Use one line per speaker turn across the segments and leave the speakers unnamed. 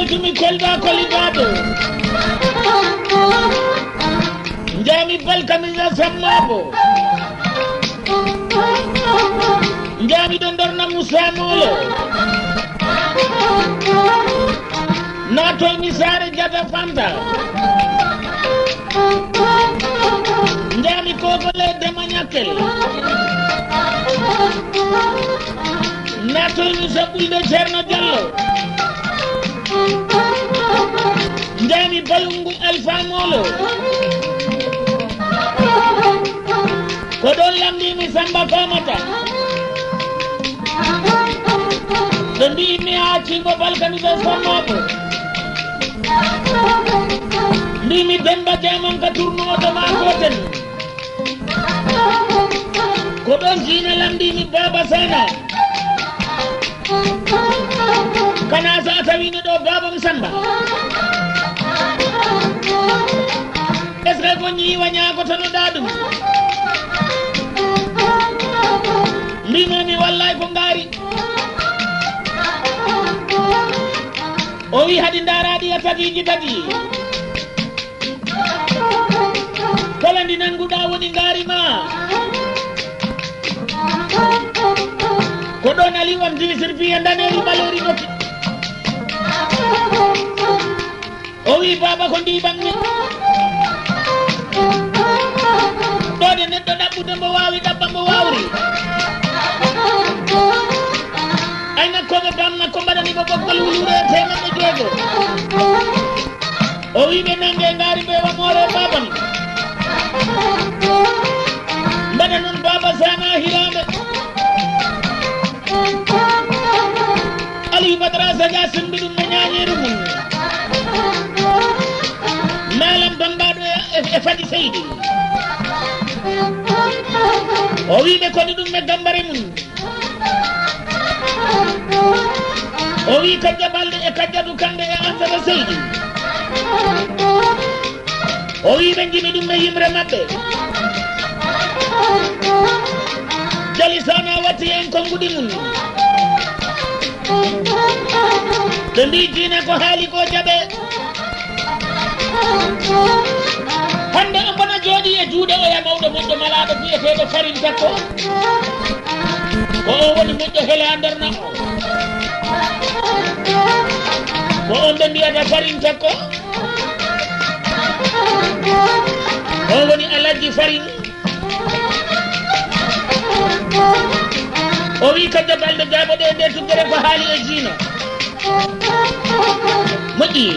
tumi kolda kolidado njami balkamiza sammabo njami dondorna Musa Molo nato misare jata fanta njami kogole demanyakel nato misabulde Cerno Jallo njami balungu Alfa Molo ko don lamdi mi Samba Famata dendi mi aci go balkamiza sammabo Mimi Demba Jamon ka turno to ma goten ko don jina lamdi mi Baba Sana kana sa tawini do Baba Samba esre ko nyi wanya ko tano dadum mi wallahi ko ngari o wi hadi ndaradi atagiji tagi kala ndi nanguda woni ngari ma ko don ali wam disir fi ndaneri baleri noti o wi baba ko ndi bangi dode neddo dabbude mbo wawi dabba mbo wawri ayna ko be bamna ko badani ko bokkol wulure temedde jego o wi be nange ngari be wa mole babam mbada non Baba Sana hirande Ali Badra Saja simbidum nyanyiru mun malam bambado e fadi seydi o wi be ko dum me gambare mun o wi kajja balde e kajjadu kande e antara seydi o wi be jimi dum me yimre mabbe jali sana wati en ko ngudi mun dendi jina ko haali ko jabe hande o bana jodi e juude o ya mawdo moddo malado bi'etedo farin takko ko o woni moddo hele andarna ko on be mbiyata farin takko o woni Alaji Farin o wi kajja balde jabode de tugere ko haali e jina moƴƴi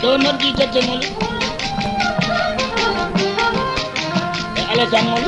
ɗo noddi tettemol e alasammol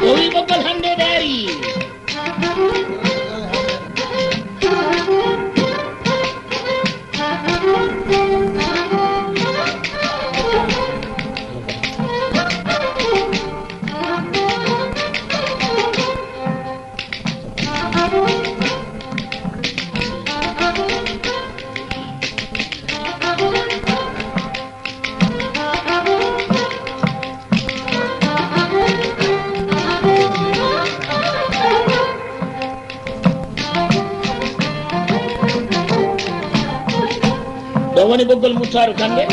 o wi ɓoggol hande daari ɗo woni ɓoggol Moutarou Kandé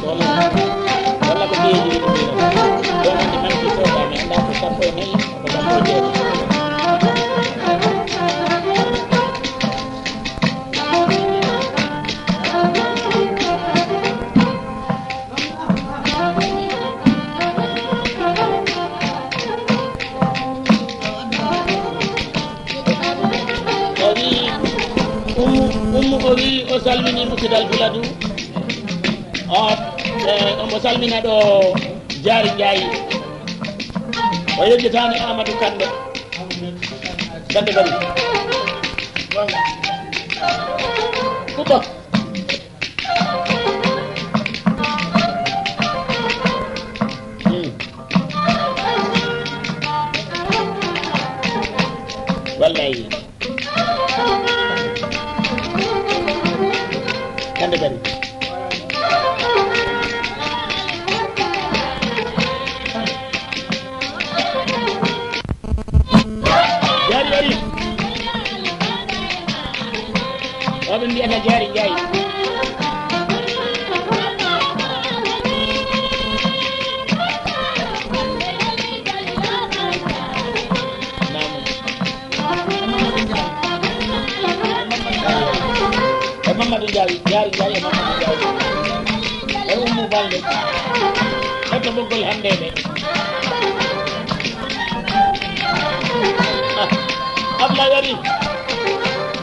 walla ko ɓeeji ɗo wonde manki sodami anda ko sappo e nayyi ko sappo e jeetati o wi o salmini musidal Buladou omo salmina ɗo Diary Ndiaye o yejjitani Amadou Kandé Kandé bari kuɓa wallahi Kandé bari Diary ari oɓe mbiyata Diary Ndiaye Mamadou Ndiaye Diary Ndiaye e Mamadou Ndiaye balde oto boggol hande ɓe Ablaye wari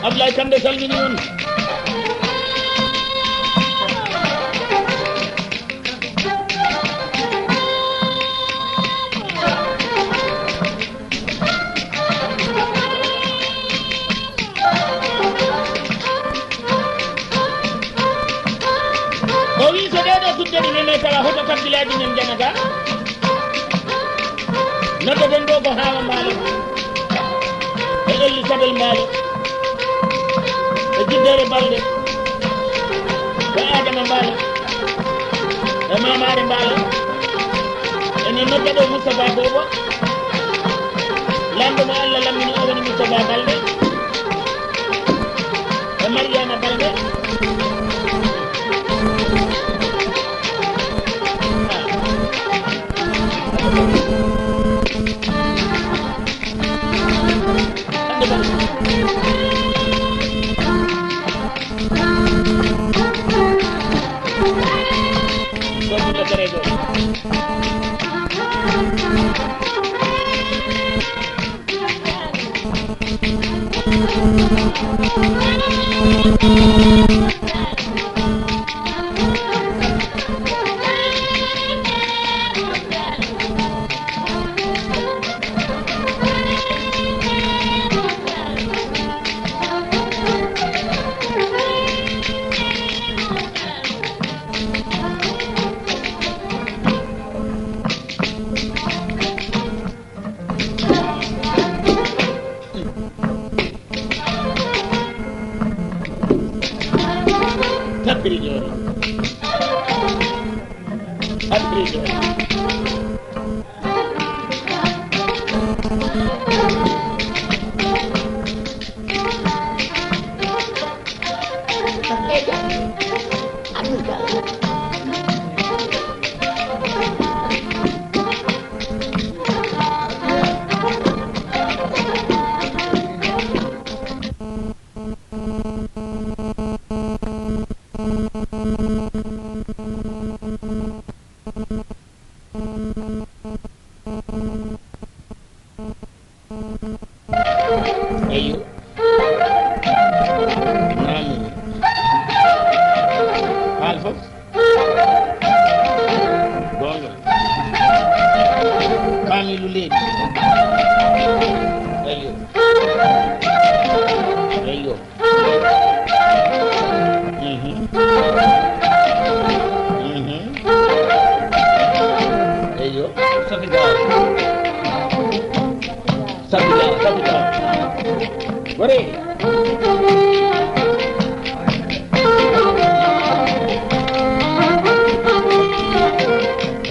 Ablaye kamɓe salmini on o wi so ɗeɗo tuddeni nene tawa hoto kabbilaji men janata noddoɗen ɗo ko Hawa Mbaalo e Elli Sabel Mbaalo e Jiddere Balde e Adama Mbaalo e Mamare Mbaalo enen nodda ɗo Moustapha Bobo lamɗo mo Allah lammini o woni Moustapha Balde e Mariama Balde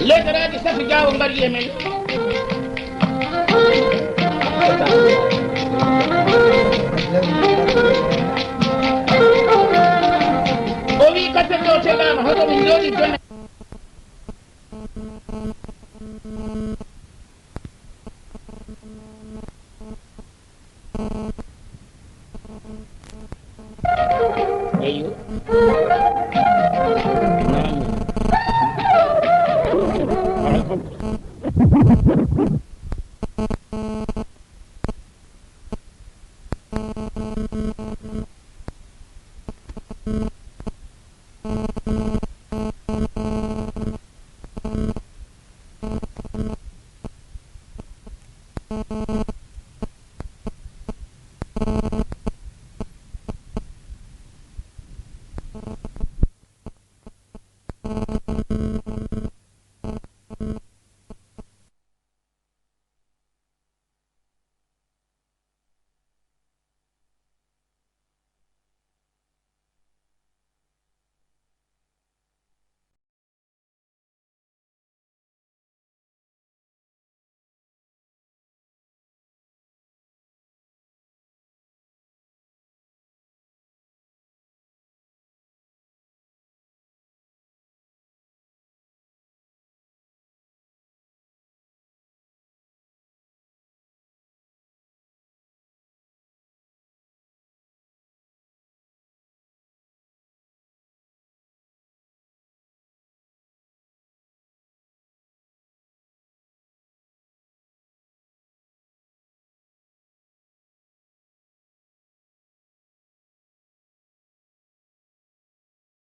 letaraji Safi Diawo mbari e men o wi katten ɗo teɓama hoto min jooɗi jone eyo